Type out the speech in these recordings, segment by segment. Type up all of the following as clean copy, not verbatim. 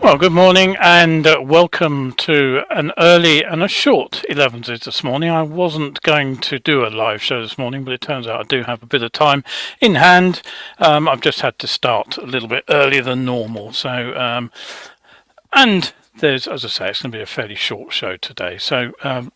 Well, good morning and welcome to an early and a short 11s this morning. I wasn't going to do a live show this morning, but it turns out I do have a bit of time in hand. I've just had to start a little bit earlier than normal. And there's, as I say, it's going to be a fairly short show today. So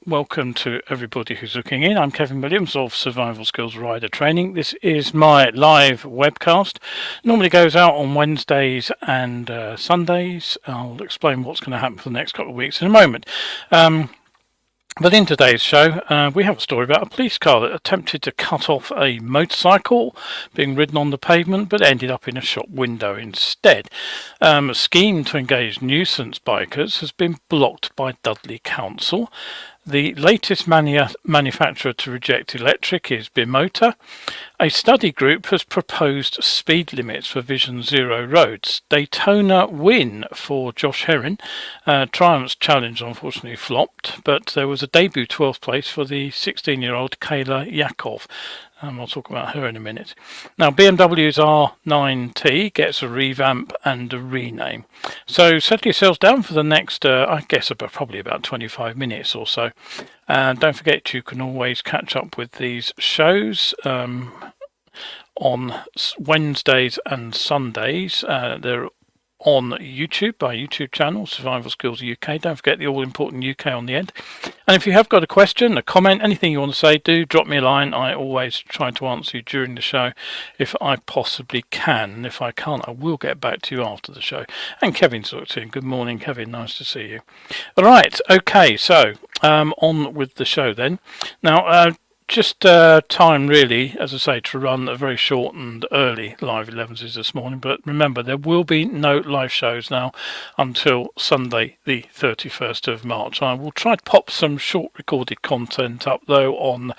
welcome to everybody who's looking in. I'm Kevin Williams of Survival Skills Rider Training. This is my live webcast. Normally goes out on Wednesdays and Sundays. I'll explain what's going to happen for the next couple of weeks in a moment. But in today's show, we have a story about a police car that attempted to cut off a motorcycle being ridden on the pavement, but ended up in a shop window instead. A scheme to engage nuisance bikers has been blocked by Dudley Council. The latest manufacturer to reject electric is Bimota. A study group has proposed speed limits for Vision Zero roads. Daytona win for Josh Herrin. Triumph's challenge unfortunately flopped, but there was a debut 12th place for the 16-year-old Kayla Yaakov. I'll talk about her in a minute. Now, BMW's R9T gets a revamp and a rename. So settle yourselves down for the next, I guess, probably about 25 minutes or so. And don't forget, you can always catch up with these shows on Wednesdays and Sundays. They're on YouTube, by YouTube channel, Survival Skills UK. Don't forget the all-important UK on the end. And if you have got a question, a comment, anything you want to say, do drop me a line. I always try to answer you during the show if I possibly can. And if I can't, I will get back to you after the show. And Kevin's looked in. Good morning, Kevin. Nice to see you. All right. Okay. So on with the show then. Now, just time really, as I say, to run a very short and early live 11s this morning. But remember, there will be no live shows now until Sunday the 31st of March. I will try to pop some short recorded content up though on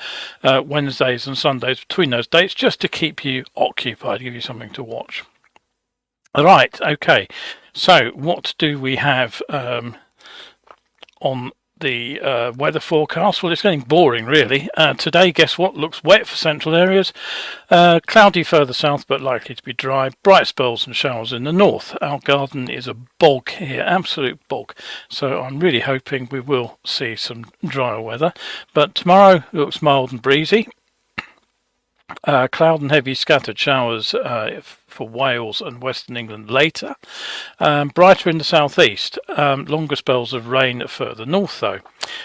Wednesdays and Sundays between those dates, just to keep you occupied, give you something to watch. All right, okay. So what do we have on the weather forecast? Well, it's getting boring really. Today, guess what? Looks wet for central areas. Cloudy further south, but likely to be dry. Bright spells and showers in the north. Our garden is a bog here, absolute bog. So I'm really hoping we will see some drier weather. But tomorrow looks mild and breezy. Cloud and heavy scattered showers for Wales and Western England later. Brighter in the southeast. Longer spells of rain further north though.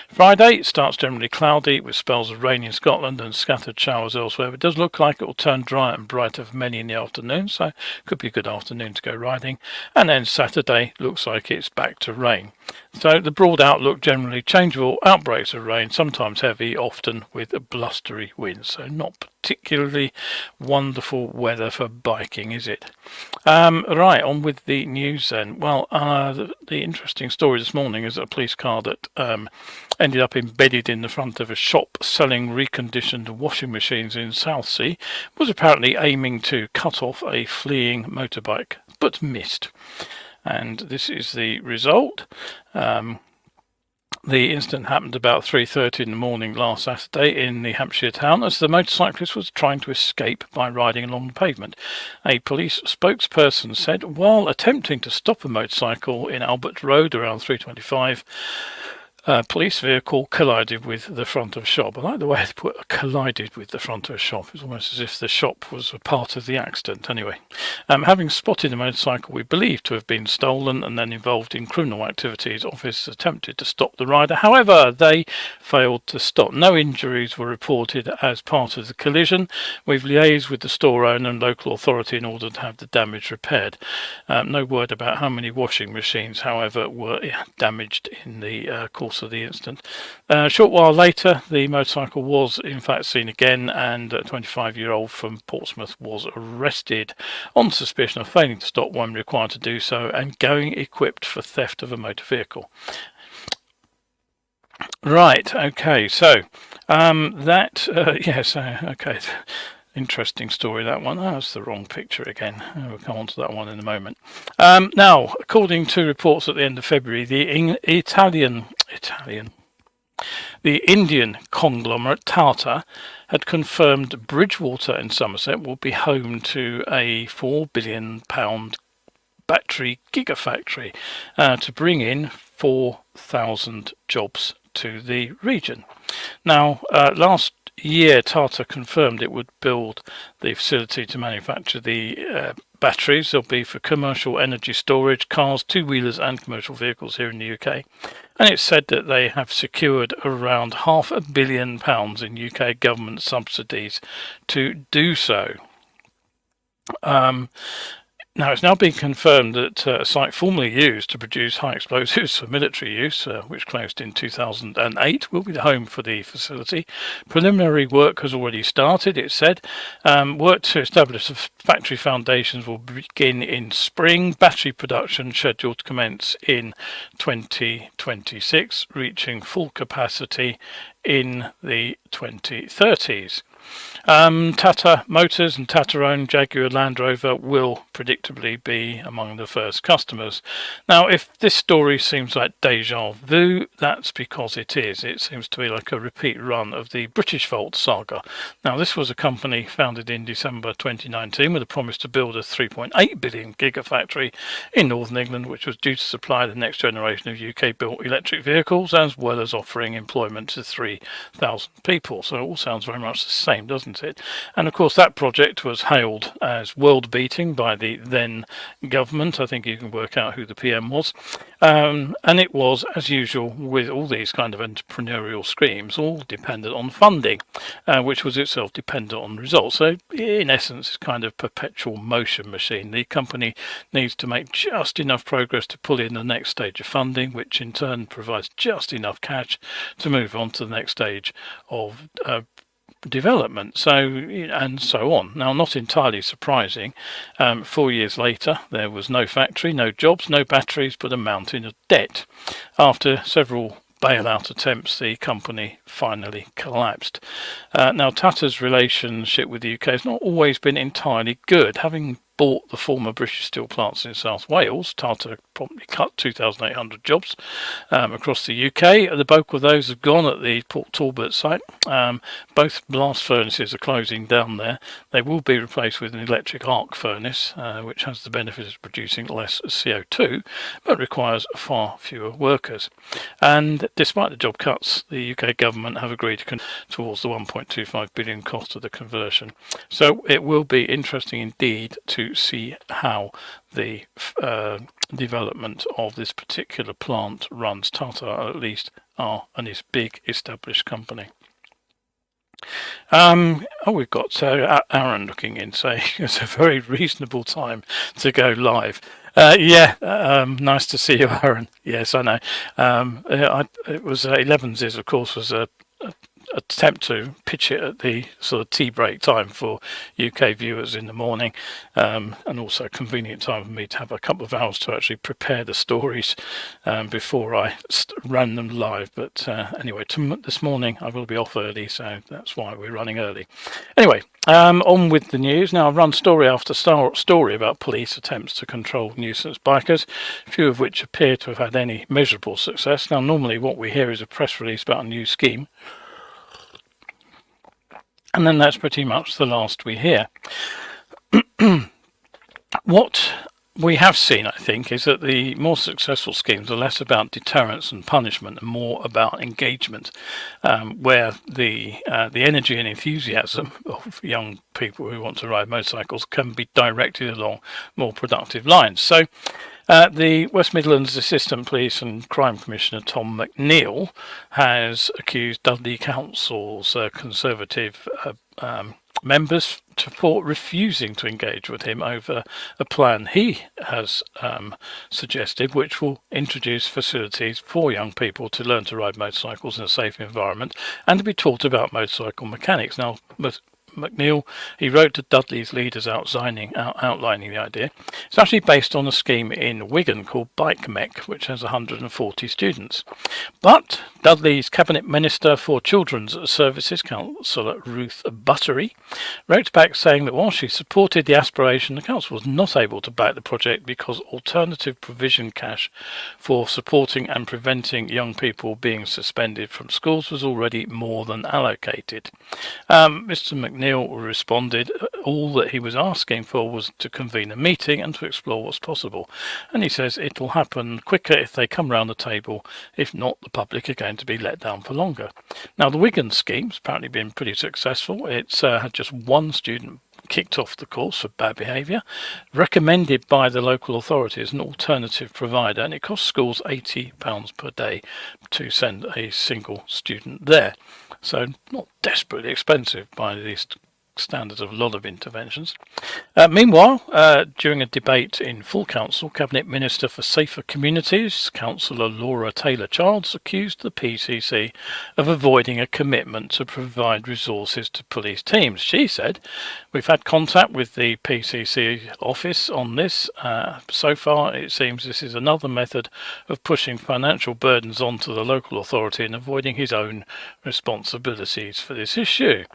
Friday starts generally cloudy with spells of rain in Scotland and scattered showers elsewhere. It does look like it will turn dry and brighter for many in the afternoon, so could be a good afternoon to go riding. And then Saturday looks like it's back to rain. So the broad outlook generally changeable, outbreaks of rain, sometimes heavy, often with blustery winds. So not particularly wonderful weather for biking, is it? Right, on with the news then. Well, the interesting story this morning is a police car that ended up embedded in the front of a shop selling reconditioned washing machines in Southsea was apparently aiming to cut off a fleeing motorbike, but missed. And this is the result. The incident happened about 3:30 in the morning last Saturday in the Hampshire town as the motorcyclist was trying to escape by riding along the pavement. A police spokesperson said while attempting to stop a motorcycle in Albert Road around 3:25, a police vehicle collided with the front of a shop. I like the way they put collided with the front of a shop. It's almost as if the shop was a part of the accident. Anyway, having spotted the motorcycle we believe to have been stolen and then involved in criminal activities, officers attempted to stop the rider. However, they failed to stop. No injuries were reported as part of the collision. We've liaised with the store owner and local authority in order to have the damage repaired. No word about how many washing machines, however, were damaged in the course of the incident. A short while later, the motorcycle was in fact seen again, and a 25-year-old from Portsmouth was arrested on suspicion of failing to stop when required to do so and going equipped for theft of a motor vehicle. Right, okay, so okay. Interesting story, that one. Oh, that's the wrong picture again. We'll come on to that one in a moment. Now, according to reports at the end of February, the Indian conglomerate Tata had confirmed Bridgewater in Somerset will be home to a £4 billion battery gigafactory to bring in 4,000 jobs to the region. Now, last year Tata confirmed it would build the facility to manufacture the batteries. They'll be for commercial energy storage, cars, two-wheelers and commercial vehicles here in the UK. And it's said that they have secured around £500 million in UK government subsidies to do so. Now, it's now been confirmed that a site formerly used to produce high explosives for military use, which closed in 2008, will be the home for the facility. Preliminary work has already started, it said. Work to establish the factory foundations will begin in spring. Battery production scheduled to commence in 2026, reaching full capacity in the 2030s. Tata Motors and Tata-owned Jaguar Land Rover will predictably be among the first customers. Now, if this story seems like deja vu, that's because it is. It seems to be like a repeat run of the Britishvolt saga. Now, this was a company founded in December 2019 with a promise to build a 3.8 billion gigafactory in Northern England, which was due to supply the next generation of UK-built electric vehicles, as well as offering employment to 3,000 people. So it all sounds very much the same, doesn't it? And of course that project was hailed as world-beating by the then government. I think you can work out who the PM was. And it was, as usual with all these kind of entrepreneurial schemes, all dependent on funding, which was itself dependent on results. So in essence, it's kind of perpetual motion machine. The company needs to make just enough progress to pull in the next stage of funding, which in turn provides just enough cash to move on to the next stage of development, and so on. Now, not entirely surprising, 4 years later there was no factory, no jobs, no batteries, but a mountain of debt. After several bailout attempts, the company finally collapsed. Now, Tata's relationship with the UK has not always been entirely good. Having bought the former British steel plants in South Wales, Tata promptly cut 2,800 jobs across the UK. The bulk of those have gone at the Port Talbot site. Both blast furnaces are closing down there. They will be replaced with an electric arc furnace, which has the benefit of producing less CO2, but requires far fewer workers. And despite the job cuts, the UK government have agreed towards the 1.25 billion cost of the conversion. So it will be interesting indeed to see how the development of this particular plant runs. Tata, at least, are a big established company. We've got Aaron looking in, saying it's a very reasonable time to go live. Nice to see you, Herrin. Yes, I know. It was ELEVENSES, of course, was a attempt to pitch it at the sort of tea break time for UK viewers in the morning, and also a convenient time for me to have a couple of hours to actually prepare the stories before I ran them live. But anyway, this morning I will be off early, so that's why we're running early. Anyway, on with the news. Now, I've run story after story about police attempts to control nuisance bikers, few of which appear to have had any measurable success. Now, normally what we hear is a press release about a new scheme, and then that's pretty much the last we hear. What we have seen, I think, is that the more successful schemes are less about deterrence and punishment and more about engagement, where the energy and enthusiasm of young people who want to ride motorcycles can be directed along more productive lines. So the West Midlands Assistant Police and Crime Commissioner Tom McNeill has accused Dudley Council's Conservative members for refusing to engage with him over a plan he has suggested, which will introduce facilities for young people to learn to ride motorcycles in a safe environment and to be taught about motorcycle mechanics. Now, McNeill, he wrote to Dudley's leaders outlining the idea. It's actually based on a scheme in Wigan called Bike Mech, which has 140 students. But Dudley's Cabinet Minister for Children's Services, Councillor Ruth Buttery, wrote back saying that while she supported the aspiration, the council was not able to back the project because alternative provision cash for supporting and preventing young people being suspended from schools was already more than allocated. Mr. McNeill McNeil responded all that he was asking for was to convene a meeting and to explore what's possible. And he says it'll happen quicker if they come round the table. If not, the public are going to be let down for longer. Now, the Wigan scheme's apparently been pretty successful. It's had just one student kicked off the course for bad behaviour, recommended by the local authority as an alternative provider, and it costs schools £80 per day to send a single student there. So not desperately expensive by these standards of a lot of interventions. Meanwhile, during a debate in full council, Cabinet Minister for Safer Communities, Councillor Laura Taylor-Childs, accused the PCC of avoiding a commitment to provide resources to police teams. She said, "We've had contact with the PCC office on this. So far, it seems this is another method of pushing financial burdens onto the local authority and avoiding his own responsibilities for this issue."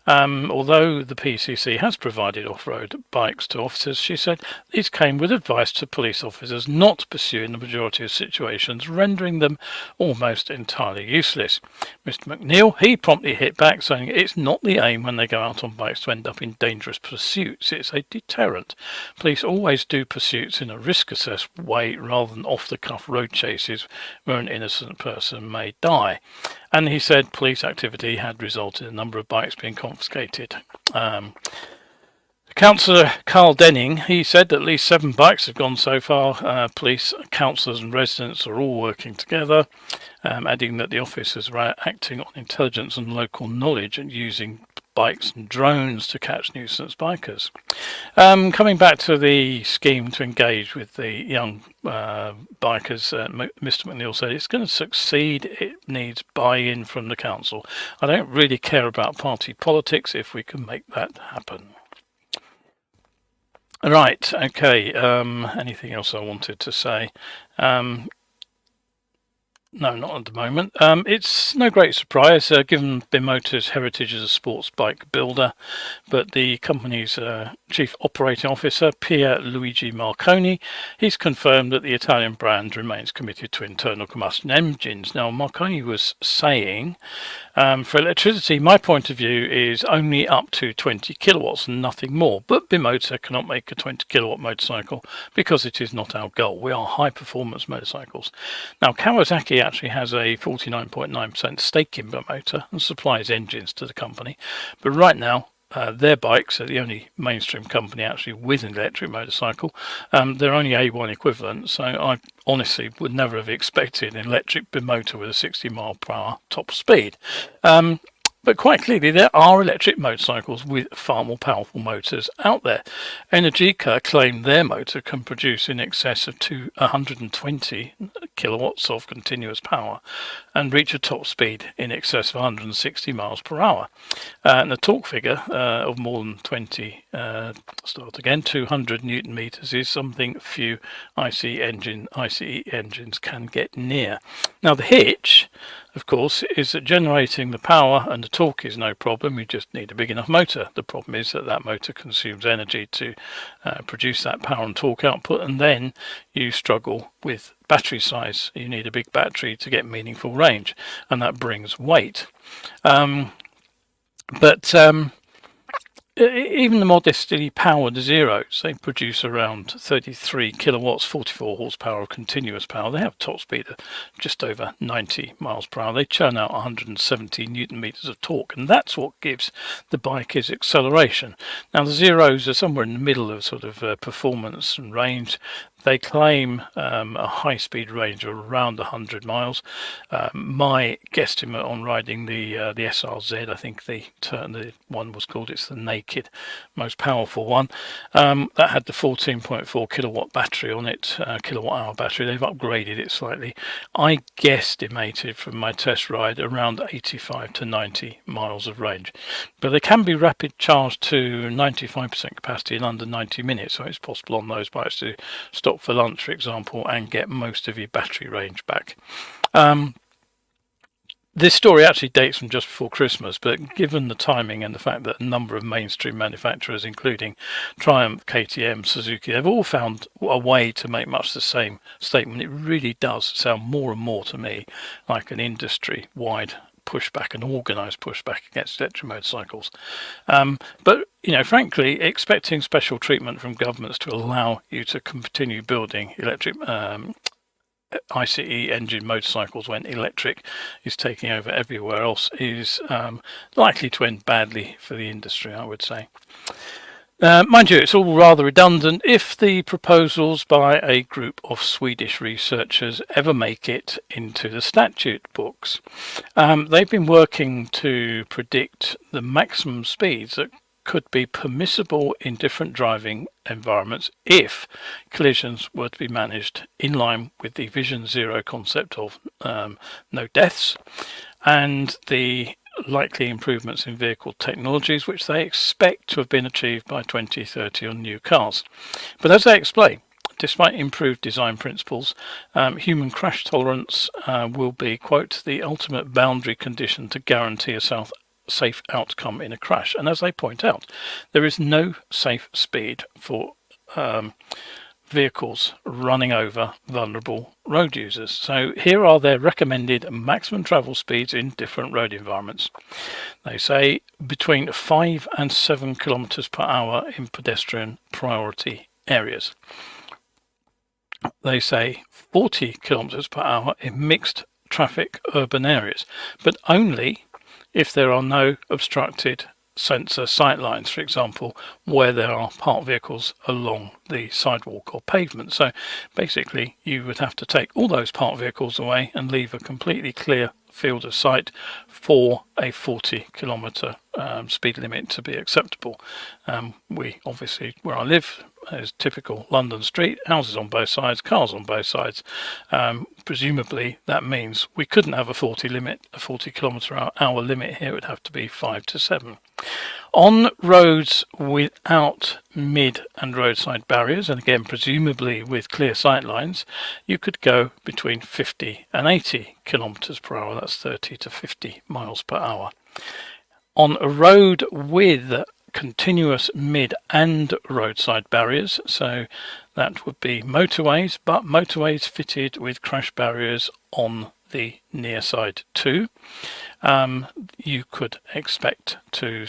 Although the PCC has provided off-road bikes to officers, she said these came with advice to police officers not to pursue in the majority of situations, rendering them almost entirely useless. Mr McNeil, he promptly hit back, saying it's not the aim when they go out on bikes to end up in dangerous pursuits. It's a deterrent. Police always do pursuits in a risk-assessed way rather than off-the-cuff road chases where an innocent person may die. And he said police activity had resulted in a number of bikes being confiscated. Councillor Carl Denning, he said at least 7 bikes have gone so far. Police, councillors and residents are all working together, adding that the officers are acting on intelligence and local knowledge and using bikes and drones to catch nuisance bikers. Coming back to the scheme to engage with the young bikers, Mr McNeil said it's going to succeed. It needs buy-in from the council. I don't really care about party politics if we can make that happen. Right, okay, anything else I wanted to say? No, not at the moment. It's no great surprise, given Bimota's heritage as a sports bike builder, but the company's chief operating officer, Pier Luigi Marconi, he's confirmed that the Italian brand remains committed to internal combustion engines. Now, Marconi was saying, for electricity, my point of view is only up to 20 kilowatts and nothing more, but Bimota cannot make a 20 kilowatt motorcycle because it is not our goal. We are high performance motorcycles. Now, Kawasaki actually has a 49.9% stake in Bimota and supplies engines to the company, but right now their bikes are the only mainstream company actually with an electric motorcycle. They're only A1 equivalent, so I honestly would never have expected an electric Bimota with a 60 mile per hour top speed. But quite clearly, there are electric motorcycles with far more powerful motors out there. Energica claim their motor can produce in excess of 120 kilowatts of continuous power and reach a top speed in excess of 160 miles per hour. And the torque figure of more than 200 newton meters is something few ICE engines can get near. Now, the hitch, of course, is that generating the power and the torque is no problem. You just need a big enough motor. The problem is that that motor consumes energy to produce that power and torque output, and then you struggle with battery size. You need a big battery to get meaningful range, and that brings weight. Even the modestly powered Zeros, they produce around 33 kilowatts, 44 horsepower of continuous power. They have a top speed of just over 90 miles per hour. They churn out 170 newton meters of torque, and that's what gives the bike its acceleration. Now, the Zeros are somewhere in the middle of sort of performance and range. They claim a high-speed range of around 100 miles. My guesstimate on riding the SRZ, I think the one was called, it's the naked, most powerful one, that had the 14.4 kilowatt battery on it, kilowatt-hour battery. They've upgraded it slightly. I guesstimated from my test ride around 85 to 90 miles of range. But they can be rapid charged to 95% capacity in under 90 minutes, so it's possible on those bikes to stop for lunch, for example, and get most of your battery range back. This story actually dates from just before Christmas, but given the timing and the fact that a number of mainstream manufacturers, including Triumph, KTM, Suzuki, they've all found a way to make much the same statement, it really does sound more and more to me like an industry-wide pushback, an organised pushback against electric motorcycles. But frankly, expecting special treatment from governments to allow you to continue building electric ICE engine motorcycles when electric is taking over everywhere else is likely to end badly for the industry, I would say. Mind you, it's all rather redundant if the proposals by a group of Swedish researchers ever make it into the statute books. They've been working to predict the maximum speeds that could be permissible in different driving environments if collisions were to be managed in line with the Vision Zero concept of no deaths and the likely improvements in vehicle technologies which they expect to have been achieved by 2030 on new cars. But as they explain, despite improved design principles, human crash tolerance will be, quote, the ultimate boundary condition to guarantee a safe outcome in a crash. And as they point out, there is no safe speed for vehicles running over vulnerable road users. So here are their recommended maximum travel speeds in different road environments. They say between 5 and 7 kilometers per hour in pedestrian priority areas. They say 40 kilometers per hour in mixed traffic urban areas, but only if there are no obstructed sensor sight lines, for example, where there are parked vehicles along the sidewalk or pavement. So basically you would have to take all those parked vehicles away and leave a completely clear field of sight for a 40 kilometer speed limit to be acceptable. We obviously, where I live, is typical London street, houses on both sides, cars on both sides. Presumably that means we couldn't have a 40 kilometer hour limit here. It would have to be 5 to 7. On roads without mid and roadside barriers, and again presumably with clear sight lines, you could go between 50 and 80 kilometers per hour. That's 30 to 50 miles per hour. On a road with continuous mid and roadside barriers, so that would be motorways, but motorways fitted with crash barriers on the near side too, you could expect to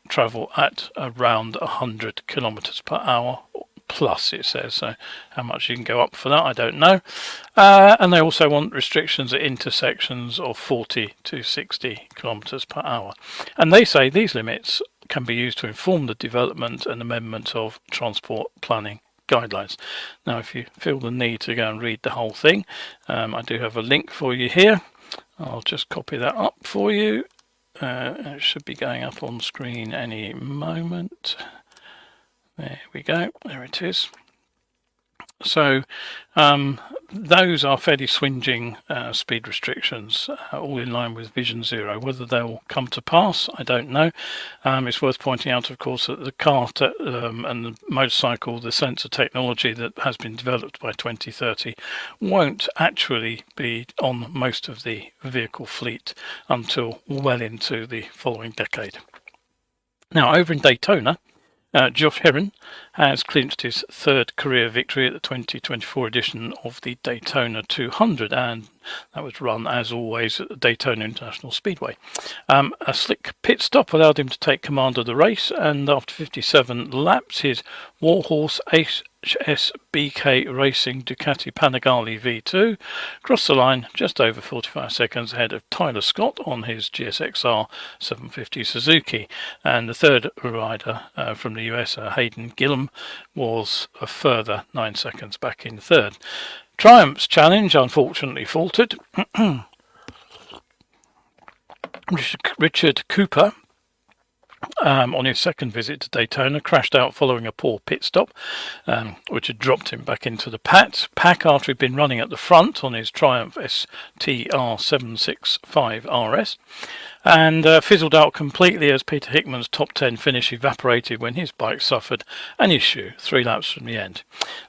travel at around 100 kilometers per hour plus, it says. So how much you can go up for that, I don't know. And they also want restrictions at intersections of 40 to 60 kilometers per hour. And they say these limits can be used to inform the development and amendment of transport planning guidelines. Now, if you feel the need to go and read the whole thing, I do have a link for you here. I'll just copy that up for you. It should be going up on screen any moment. There we go. There it is. So those are fairly swinging speed restrictions, all in line with Vision Zero. Whether they'll come to pass, I don't know. It's worth pointing out, of course, that the car and the motorcycle, the sensor technology that has been developed by 2030 won't actually be on most of the vehicle fleet until well into the following decade. Now, over in Daytona, Josh Herrin has clinched his third career victory at the 2024 edition of the Daytona 200, and that was run, as always, at the Daytona International Speedway. A slick pit stop allowed him to take command of the race, and after 57 laps, his Warhorse HSBK Racing Ducati Panigale V2 crossed the line just over 45 seconds ahead of Tyler Scott on his GSXR 750 Suzuki, and the third rider from the US, Hayden Gillum, was a further 9 seconds back in third. Triumph's challenge unfortunately faltered. Richard Cooper, on his second visit to Daytona, crashed out following a poor pit stop, which had dropped him back into the pack after he'd been running at the front on his Triumph STR 765 RS, and fizzled out completely as Peter Hickman's top 10 finish evaporated when his bike suffered an issue 3 laps from the end.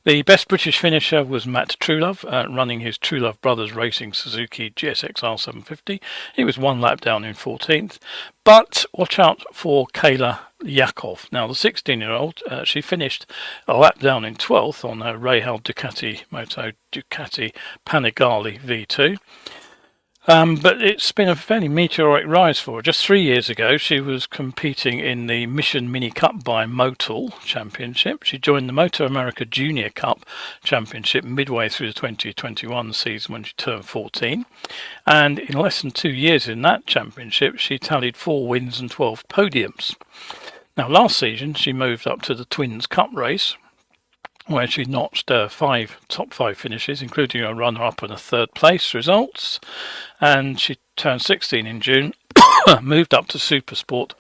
The best British finisher was Matt Truelove, running his Truelove Brothers Racing Suzuki GSXR 750. He was 1 lap down in 14th. But watch out for Kayla Yaakov. Now, the 16-year-old, she finished a lap down in 12th on her Rahal Ducati Moto Ducati Panigale V2. But it's been a fairly meteoric rise for her. Just 3 years ago, she was competing in the Mission Mini Cup by Motul Championship. She joined the Moto America Junior Cup Championship midway through the 2021 season when she turned 14. And in less than 2 years in that championship, she tallied 4 wins and 12 podiums. Now, last season, she moved up to the Twins Cup race, where she notched 5 top 5 finishes, including a runner-up and a third place results. And she turned 16 in June, moved up to Supersport,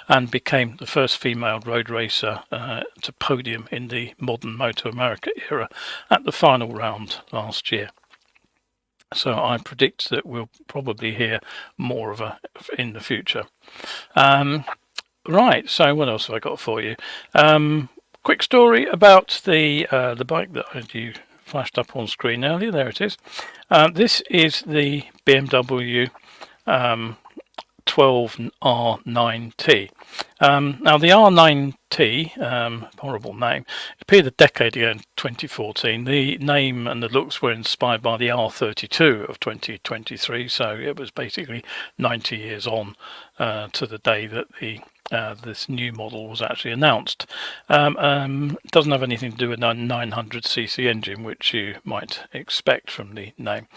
and became the first female road racer to podium in the modern Moto America era at the final round last year. So I predict that we'll probably hear more of her in the future. Right, so what else have I got for you? Quick story about the bike that you flashed up on screen earlier. There it is. This is the BMW 12R9T. Now the R9T, horrible name, appeared a decade ago in 2014. The name and the looks were inspired by the R32 of 2023, so it was basically 90 years on to the day that this new model was actually announced. Doesn't have anything to do with a 900cc engine, which you might expect from the name.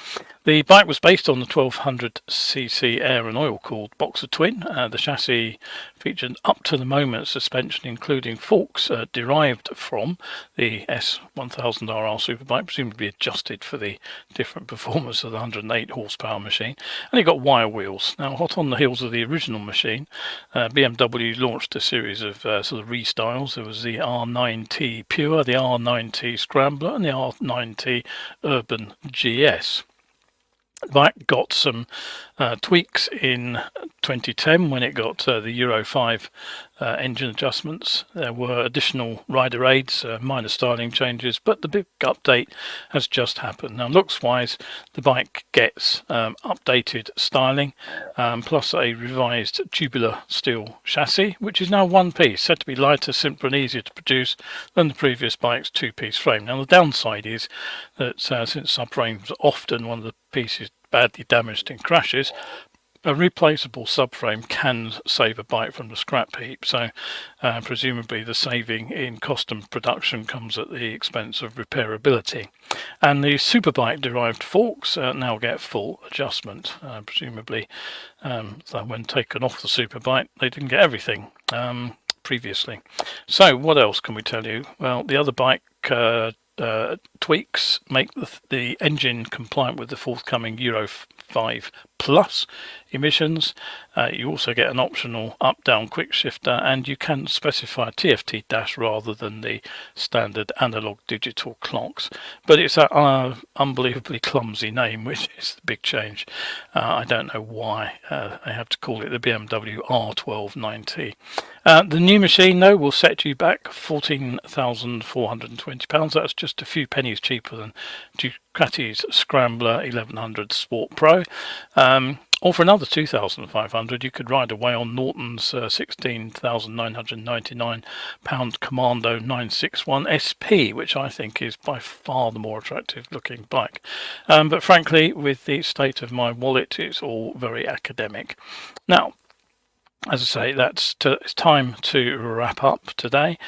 The bike was based on the 1200cc air and oil cooled Boxer Twin. The chassis featured up to the moment suspension including forks derived from the S1000RR Superbike, presumably adjusted for the different performance of the 108 horsepower machine, and it got wire wheels. Now, hot on the heels of the original machine, BMW launched a series of sort of restyles. There was the R9T Pure, the R9T Scrambler, and the R9T Urban GS. The bike got some tweaks in 2010 when it got the Euro 5 engine adjustments. There were additional rider aids, minor styling changes, but the big update has just happened. Now, looks wise, the bike gets updated styling, plus a revised tubular steel chassis, which is now one piece, said to be lighter, simpler and easier to produce than the previous bike's two-piece frame. Now, the downside is that since subframes are often one of the pieces badly damaged in crashes, a replaceable subframe can save a bike from the scrap heap, so presumably the saving in cost and production comes at the expense of repairability. And the Superbike derived forks now get full adjustment, presumably so when taken off the Superbike they didn't get everything previously. So what else can we tell you? Well, the other bike tweaks make the engine compliant with the forthcoming Euro 5 Plus emissions. You also get an optional up-down quick shifter, and you can specify a TFT dash rather than the standard analog digital clocks. But it's an unbelievably clumsy name, which is the big change. I don't know why they have to call it the BMW R1290. The new machine, though, will set you back £14,420. That's just a few pennies cheaper than Ducati's Scrambler 1100 Sport Pro. Or for another £2,500, you could ride away on Norton's £16,999 Commando 961 SP, which I think is by far the more attractive looking bike. But frankly, with the state of my wallet, it's all very academic. Now, as I say, it's time to wrap up today.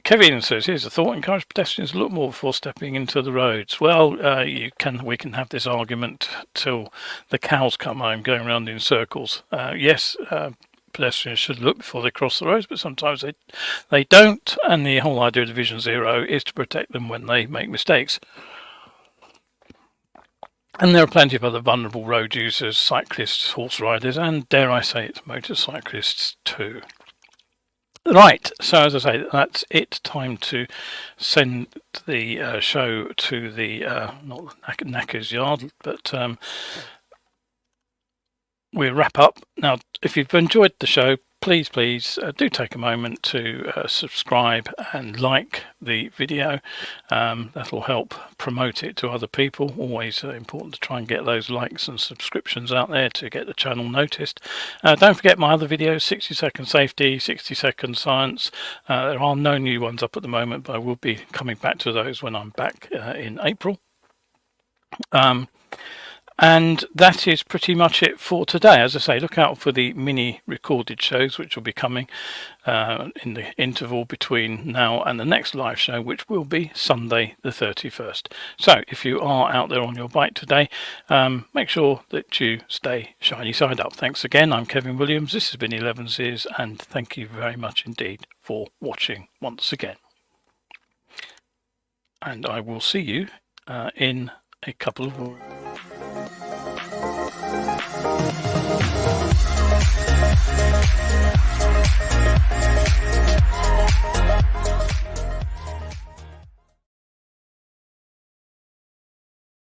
Kevin says, here's a thought: encourage pedestrians to look more before stepping into the roads. Well, we can have this argument till the cows come home, going around in circles. Yes, pedestrians should look before they cross the roads, but sometimes they don't, and the whole idea of Division Zero is to protect them when they make mistakes. And there are plenty of other vulnerable road users, cyclists, horse riders, and dare I say it, motorcyclists too. Right, so as I say, that's it. Time to send the show to the not the knacker's yard, but we'll wrap up now. If you've enjoyed the show, please do take a moment to subscribe and like the video. That'll help promote it to other people. Always important to try and get those likes and subscriptions out there to get the channel noticed. Don't forget my other videos: 60-second safety, 60-second science. There are no new ones up at the moment, but I will be coming back to those when I'm back in April. And that is pretty much it for today. As I say, look out for the mini recorded shows which will be coming in the interval between now and the next live show, which will be Sunday the 31st. So if you are out there on your bike today, make sure that you stay shiny side up. Thanks again. I'm Kevin Williams. This has been ELEVENSES, and thank you very much indeed for watching once again. And I will see you in a couple of weeks.